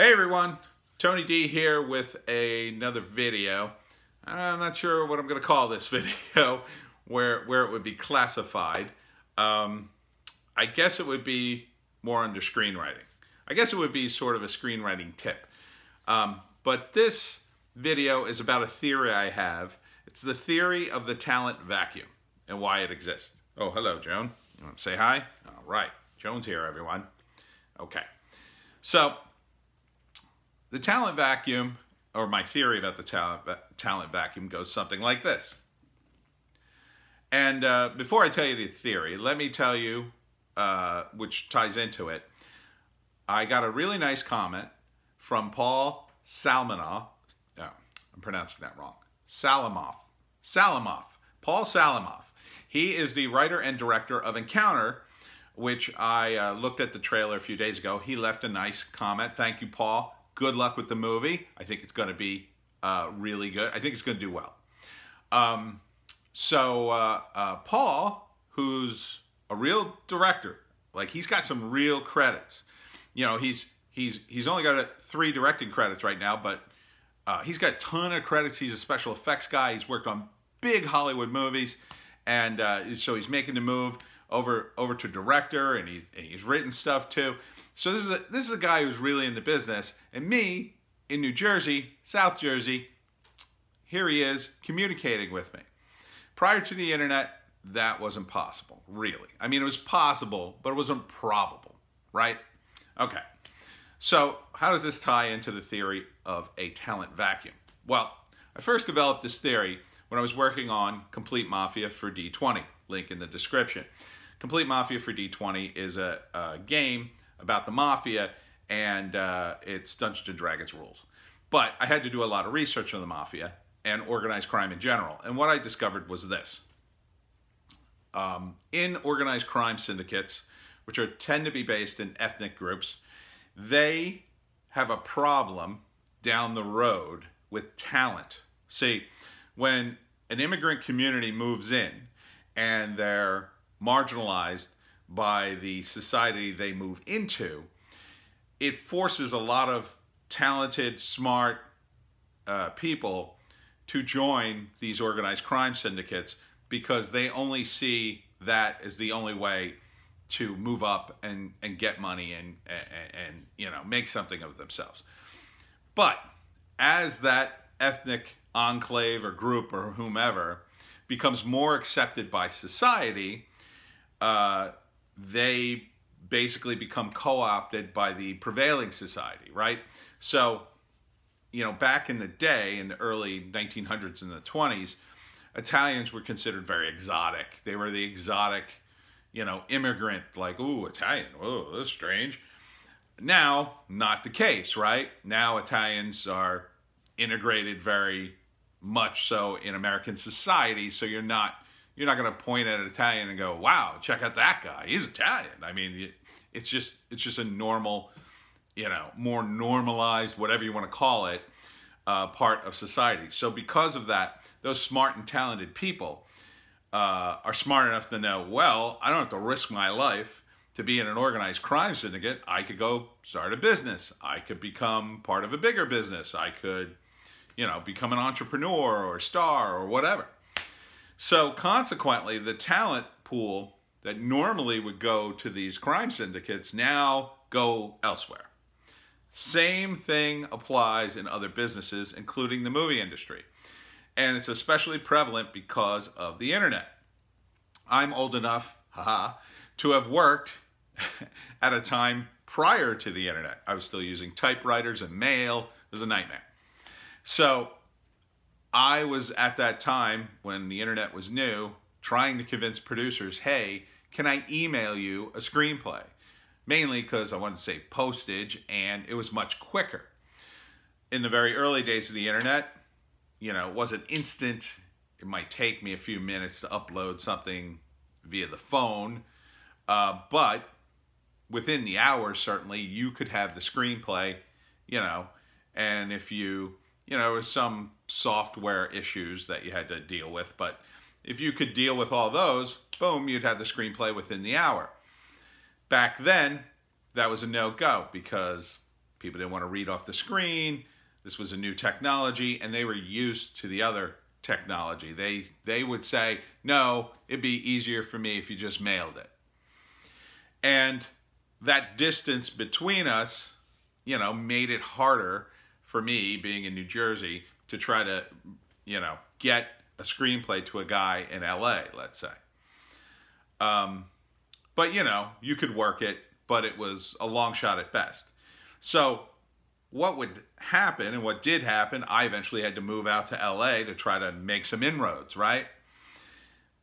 Hey everyone, Tony D here with another video. I'm not sure what I'm going to call this video, where it would be classified. I guess it would be more under screenwriting. I guess it would be sort of a screenwriting tip. But this video is about a theory I have. It's the theory of the talent vacuum and why it exists. Oh, hello, Joan. You want to say hi? All right. Joan's here, everyone. Okay. So, the talent vacuum, or my theory about the talent vacuum, goes something like this. And before I tell you the theory, let me tell you, which ties into it, I got a really nice comment from Paul Salimoff. Oh, I'm pronouncing that wrong. Salimoff. Paul Salimoff. He is the writer and director of Encounter, which I looked at the trailer a few days ago. He left a nice comment. Thank you, Paul. Good luck with the movie. I think it's going to be really good. I think it's going to do well. Paul, who's a real director, like he's got some real credits. You know, he's only got 3 directing credits right now, but he's got a ton of credits. He's a special effects guy. He's worked on big Hollywood movies, and so he's making the move over to director, and he's written stuff too. So this is a guy who's really in the business. And me, in New Jersey, South Jersey, here he is communicating with me. Prior to the internet, that wasn't possible, really. I mean, it was possible, but it wasn't probable, right? Okay. So how does this tie into the theory of a talent vacuum? Well, I first developed this theory when I was working on Complete Mafia for D20. Link in the description. Complete Mafia for D20 is a game about the Mafia, and it's Dungeons & Dragons rules. But I had to do a lot of research on the Mafia and organized crime in general. And what I discovered was this. In organized crime syndicates, which tend to be based in ethnic groups, they have a problem down the road with talent. See, when an immigrant community moves in and they're marginalized by the society they move into, it forces a lot of talented, smart people to join these organized crime syndicates because they only see that as the only way to move up and get money and you know, make something of themselves. But as that ethnic enclave or group or whomever becomes more accepted by society, they basically become co-opted by the prevailing society, right? So, you know, back in the day, in the early 1900s and the 20s, Italians were considered very exotic. They were the exotic, you know, immigrant, like, ooh, Italian, oh, that's strange. Now, not the case, right? Now Italians are integrated very much so in American society, so you're not going to point at an Italian and go, wow, check out that guy, he's Italian. I mean, it's just a normal, you know, more normalized, whatever you want to call it, part of society. So because of that, those smart and talented people are smart enough to know, well, I don't have to risk my life to be in an organized crime syndicate. I could go start a business. I could become part of a bigger business. I could, you know, become an entrepreneur or a star or whatever. So consequently, the talent pool that normally would go to these crime syndicates now go elsewhere. Same thing applies in other businesses, including the movie industry. And it's especially prevalent because of the internet. I'm old enough, to have worked at a time prior to the internet. I was still using typewriters and mail. It was a nightmare. So I was at that time when the internet was new, trying to convince producers, hey, can I email you a screenplay? Mainly because I wanted to save postage and it was much quicker. In the very early days of the internet, you know, it wasn't instant. It might take me a few minutes to upload something via the phone, but within the hour, certainly, you could have the screenplay, you know, and if you know, there was some software issues that you had to deal with, but if you could deal with all those, boom, you'd have the screenplay within the hour. Back then, that was a no-go because People didn't want to read off the screen. This was a new technology, and they were used to the other technology. They would say, no, it'd be easier for me if you just mailed it. And that distance between us, you know, made it harder for me, being in New Jersey, to try to, you know, get a screenplay to a guy in LA, let's say. But, you know, you could work it, but it was a long shot at best. So what would happen, and what did happen, I eventually had to move out to LA to try to make some inroads, right?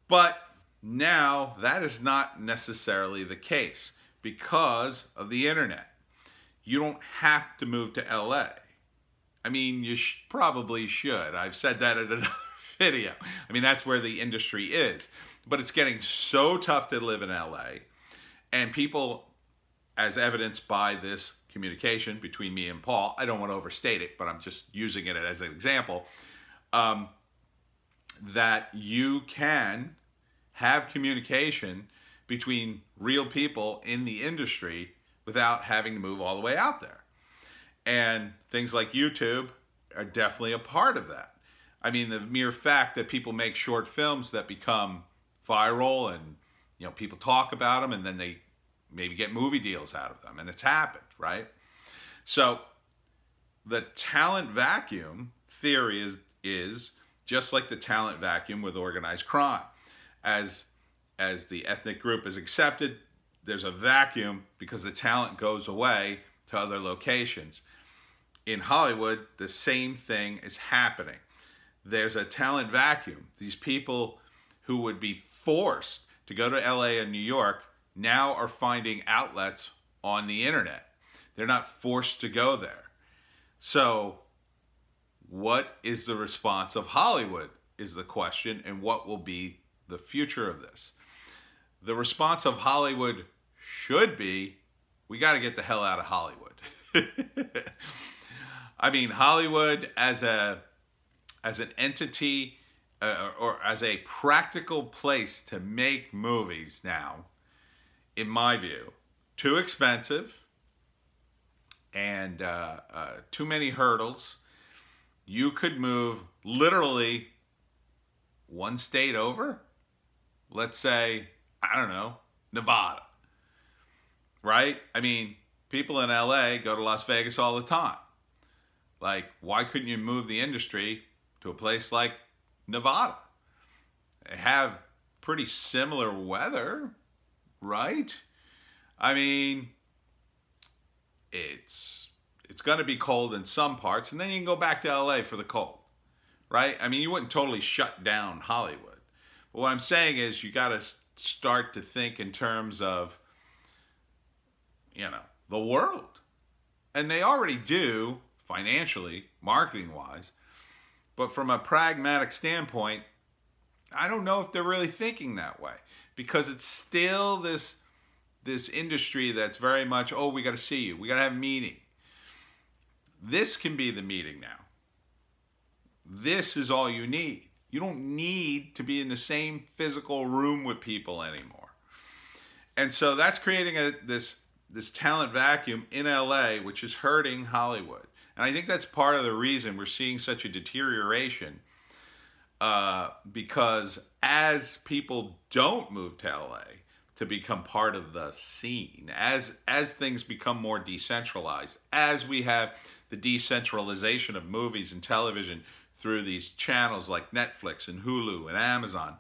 But now that is not necessarily the case because of the internet. You don't have to move to LA. I mean, you probably should. I've said that in another video. I mean, that's where the industry is. But it's getting so tough to live in LA. And people, as evidenced by this communication between me and Paul, I don't want to overstate it, but I'm just using it as an example, that you can have communication between real people in the industry without having to move all the way out there. And things like YouTube are definitely a part of that. I mean, the mere fact that people make short films that become viral and, you know, people talk about them and then they maybe get movie deals out of them, and it's happened, right? So the talent vacuum theory is just like the talent vacuum with organized crime. As the ethnic group is accepted, there's a vacuum because the talent goes away to other locations. In Hollywood, the same thing is happening. There's a talent vacuum. These people who would be forced to go to LA and New York now are finding outlets on the internet. They're not forced to go there. So what is the response of Hollywood is the question, and what will be the future of this? The response of Hollywood should be, we got to get the hell out of Hollywood. I mean, Hollywood as an entity or as a practical place to make movies now, in my view, too expensive and too many hurdles. You could move literally one state over. Let's say, I don't know, Nevada, right? I mean, people in LA go to Las Vegas all the time. Like, why couldn't you move the industry to a place like Nevada? They have pretty similar weather, right? I mean, it's going to be cold in some parts, and then you can go back to LA for the cold, right? I mean, you wouldn't totally shut down Hollywood. But what I'm saying is you got to start to think in terms of, you know, the world. And they already do financially, marketing-wise. But from a pragmatic standpoint, I don't know if they're really thinking that way. Because it's still this industry that's very much, oh, we got to see you. We got to have a meeting. This can be the meeting now. This is all you need. You don't need to be in the same physical room with people anymore. And so that's creating this talent vacuum in LA, which is hurting Hollywood. And I think that's part of the reason we're seeing such a deterioration, because as people don't move to LA to become part of the scene, as things become more decentralized, as we have the decentralization of movies and television through these channels like Netflix and Hulu and Amazon,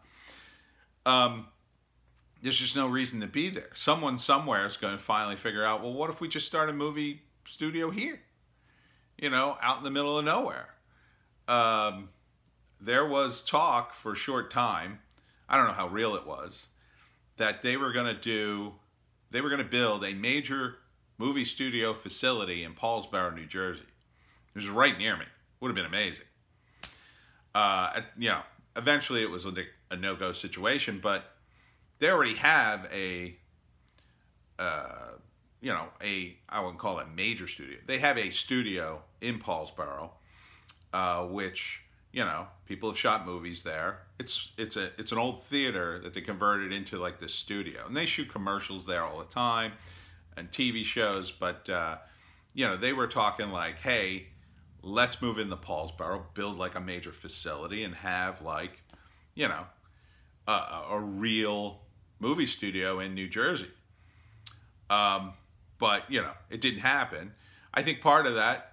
there's just no reason to be there. Someone somewhere is going to finally figure out, well, what if we just start a movie studio here? You know, out in the middle of nowhere. There was talk for a short time, I don't know how real it was, that they were going to build a major movie studio facility in Paulsboro, New Jersey. It was right near me. Would have been amazing. You know, eventually it was a no-go situation, but they already have I wouldn't call it a major studio. They have a studio in Paulsboro, which, you know, people have shot movies there. It's an old theater that they converted into like this studio, and they shoot commercials there all the time and TV shows. But you know, they were talking like, hey, let's move into Paulsboro, build like a major facility and have like, you know, a real movie studio in New Jersey. But, you know, it didn't happen. I think part of that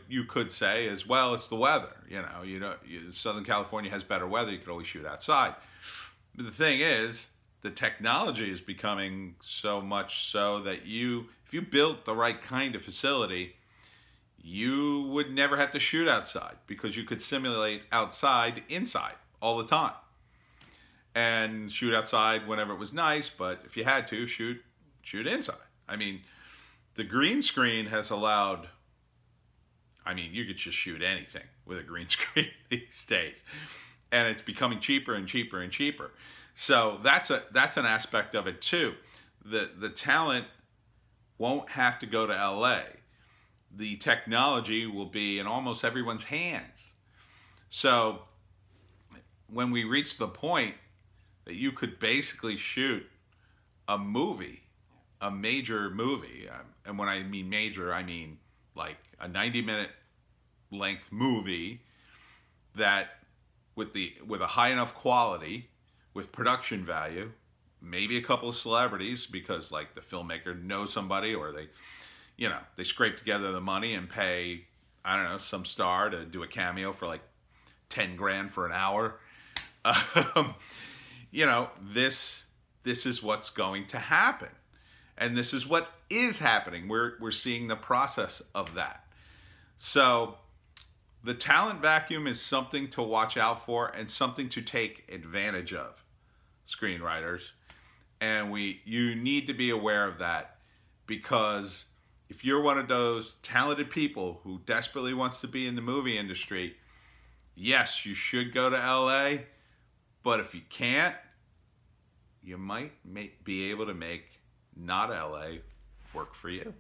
you could say is, well, it's the weather. You know, Southern California has better weather. You could always shoot outside. But the thing is, the technology is becoming so much so that if you built the right kind of facility, you would never have to shoot outside because you could simulate outside inside all the time and shoot outside whenever it was nice. But if you had to, shoot inside. I mean, the green screen has allowed, I mean, you could just shoot anything with a green screen these days. And it's becoming cheaper and cheaper and cheaper. So that's an aspect of it too. The talent won't have to go to LA. The technology will be in almost everyone's hands. So when we reach the point that you could basically shoot a movie, a major movie, and when I mean major, I mean like a 90-minute length movie that with a high enough quality, with production value, maybe a couple of celebrities because like the filmmaker knows somebody, or they scrape together the money and pay, I don't know, some star to do a cameo for like 10 grand for an hour. You know, this is what's going to happen. And this is what is happening. We're seeing the process of that. So the talent vacuum is something to watch out for and something to take advantage of, screenwriters. And you need to be aware of that, because if you're one of those talented people who desperately wants to be in the movie industry, yes, you should go to LA, but if you can't, you might be able to make not LA work for you.